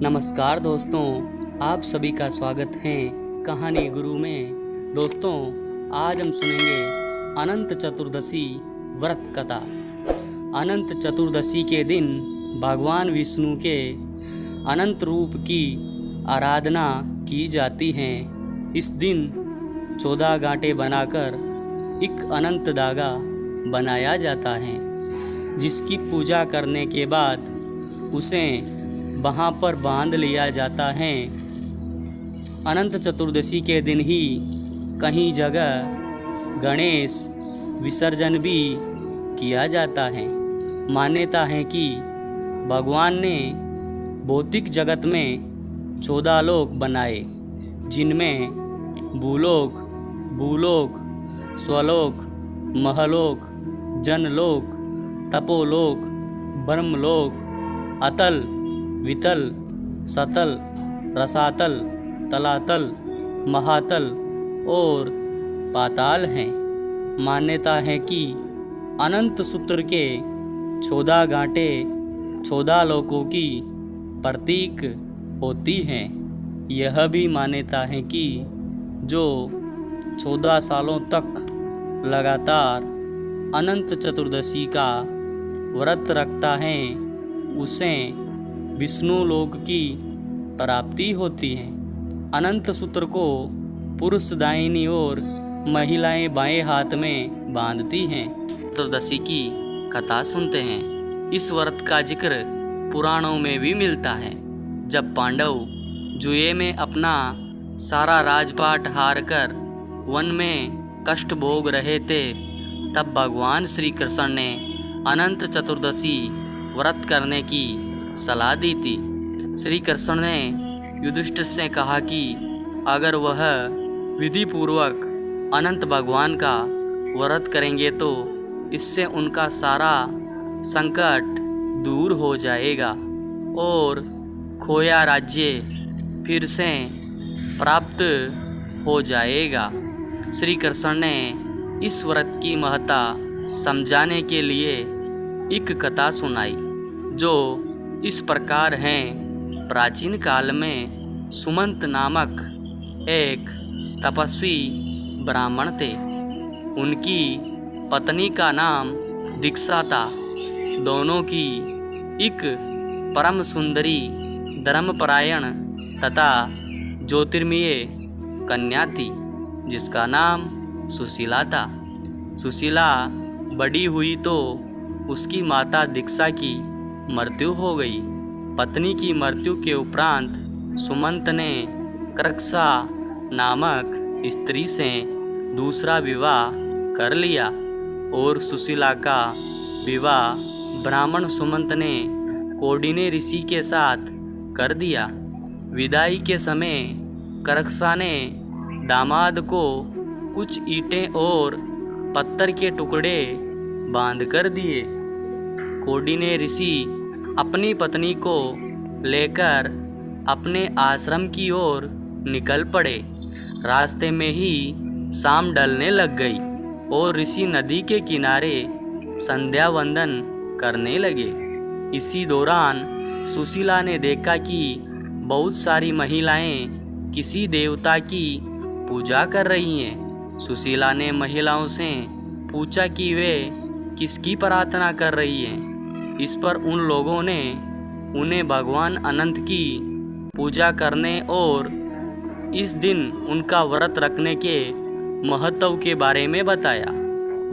नमस्कार दोस्तों, आप सभी का स्वागत है कहानी गुरु में। दोस्तों, आज हम सुनेंगे अनंत चतुर्दशी व्रत कथा। अनंत चतुर्दशी के दिन भगवान विष्णु के अनंत रूप की आराधना की जाती है। इस दिन 14 गांठें बनाकर एक अनंत धागा बनाया जाता है, जिसकी पूजा करने के बाद उसे वहाँ पर बांध लिया जाता है। अनंत चतुर्दशी के दिन ही कहीं जगह गणेश विसर्जन भी किया जाता है। मान्यता है कि भगवान ने भौतिक जगत में 14 लोक बनाए, जिनमें भूलोक, स्वलोक, महलोक, जनलोक, तपोलोक, ब्रह्मलोक, अतल, वितल, सतल, रसातल, तलातल, महातल और पाताल हैं। मान्यता है कि अनंत सूत्र के 14 गांठें 14 लोकों की प्रतीक होती हैं। यह भी मान्यता है कि जो 14 सालों तक लगातार अनंत चतुर्दशी का व्रत रखता है, उसे विष्णु लोक की प्राप्ति होती है। अनंत सूत्र को पुरुष दाहिनी ओर, महिलाएं बाएं हाथ में बांधती हैं। चतुर्दशी की कथा सुनते हैं। इस व्रत का जिक्र पुराणों में भी मिलता है। जब पांडव जुए में अपना सारा राजपाट हार कर वन में कष्ट भोग रहे थे, तब भगवान श्री कृष्ण ने अनंत चतुर्दशी व्रत करने की सलाह दी थी। श्री कृष्ण ने युधिष्ठिर से कहा कि अगर वह विधि पूर्वक अनंत भगवान का व्रत करेंगे तो इससे उनका सारा संकट दूर हो जाएगा और खोया राज्य फिर से प्राप्त हो जाएगा। श्री कृष्ण ने इस व्रत की महत्ता समझाने के लिए एक कथा सुनाई, जो इस प्रकार है। प्राचीन काल में सुमंत नामक एक तपस्वी ब्राह्मण थे। उनकी पत्नी का नाम दीक्षा था। दोनों की एक परम सुंदरी, धर्मपरायण तथा ज्योतिर्मयी कन्या थी, जिसका नाम सुशीला था। सुशीला बड़ी हुई तो उसकी माता दीक्षा की मृत्यु हो गई। पत्नी की मृत्यु के उपरांत सुमंत ने कृक्षा नामक स्त्री से दूसरा विवाह कर लिया और सुशीला का विवाह ब्राह्मण सुमंत ने कौंडिन्य ऋषि के साथ कर दिया। विदाई के समय कृक्षा ने दामाद को कुछ ईंटें और पत्थर के टुकड़े बांध कर दिए। कौंडिन्य ऋषि अपनी पत्नी को लेकर अपने आश्रम की ओर निकल पड़े। रास्ते में ही शाम ढलने लग गई और ऋषि नदी के किनारे संध्या वंदन करने लगे। इसी दौरान सुशीला ने देखा कि बहुत सारी महिलाएं किसी देवता की पूजा कर रही हैं। सुशीला ने महिलाओं से पूछा कि वे किसकी प्रार्थना कर रही हैं। इस पर उन लोगों ने उन्हें भगवान अनंत की पूजा करने और इस दिन उनका व्रत रखने के महत्व के बारे में बताया।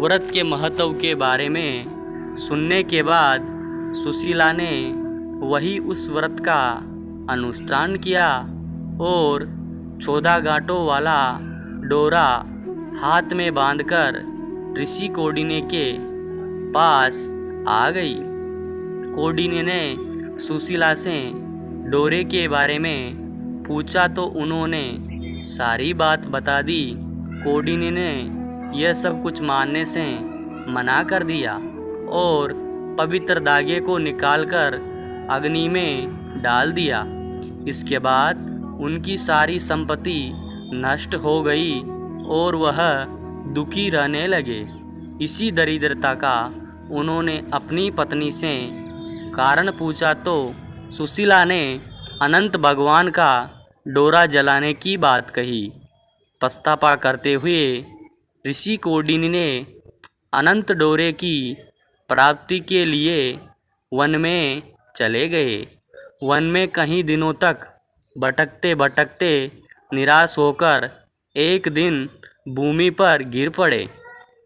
व्रत के महत्व के बारे में सुनने के बाद सुशीला ने वही उस व्रत का अनुष्ठान किया और 14 गांठों वाला डोरा हाथ में बांधकर ऋषि कौंडिन्य के पास आ गई। कौंडिन्य ने सुशीला से डोरे के बारे में पूछा तो उन्होंने सारी बात बता दी। कौंडिन्य ने यह सब कुछ मानने से मना कर दिया और पवित्र धागे को निकालकर अग्नि में डाल दिया। इसके बाद उनकी सारी संपत्ति नष्ट हो गई और वह दुखी रहने लगे। इसी दरिद्रता का उन्होंने अपनी पत्नी से कारण पूछा तो सुशीला ने अनंत भगवान का डोरा जलाने की बात कही। पछतावा करते हुए ऋषि कौंडिन्य ने अनंत डोरे की प्राप्ति के लिए वन में चले गए। वन में कई दिनों तक भटकते भटकते निराश होकर एक दिन भूमि पर गिर पड़े।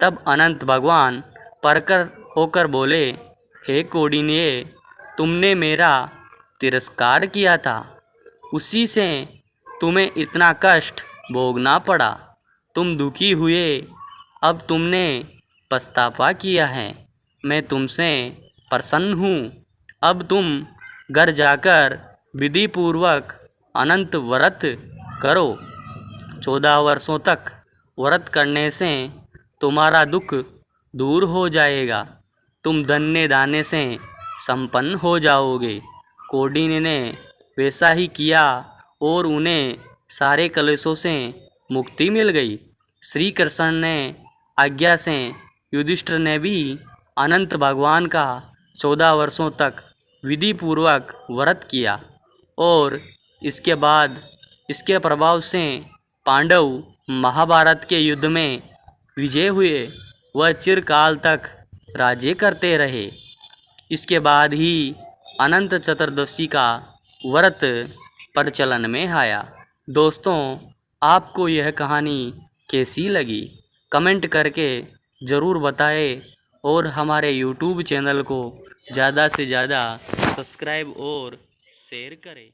तब अनंत भगवान प्रकट होकर बोले, हे कौंडिन्य, तुमने मेरा तिरस्कार किया था, उसी से तुम्हें इतना कष्ट भोगना पड़ा। तुम दुखी हुए, अब तुमने पछतावा किया है, मैं तुमसे प्रसन्न हूँ। अब तुम घर जाकर विधि पूर्वक अनंत व्रत करो। 14 वर्षों तक व्रत करने से तुम्हारा दुख दूर हो जाएगा, तुम धन्य दाने से संपन्न हो जाओगे। कौंडिन्य ने वैसा ही किया और उन्हें सारे कलेशों से मुक्ति मिल गई। श्री कृष्ण ने आज्ञा से युधिष्ठिर ने भी अनंत भगवान का 14 वर्षों तक विधि पूर्वक व्रत किया और इसके बाद इसके प्रभाव से पांडव महाभारत के युद्ध में विजय हुए। वह चिरकाल तक राज्य करते रहे। इसके बाद ही अनंत चतुर्दशी का व्रत प्रचलन में आया। दोस्तों, आपको यह कहानी कैसी लगी कमेंट करके ज़रूर बताएं और हमारे YouTube चैनल को ज़्यादा से ज़्यादा सब्सक्राइब और शेयर करें।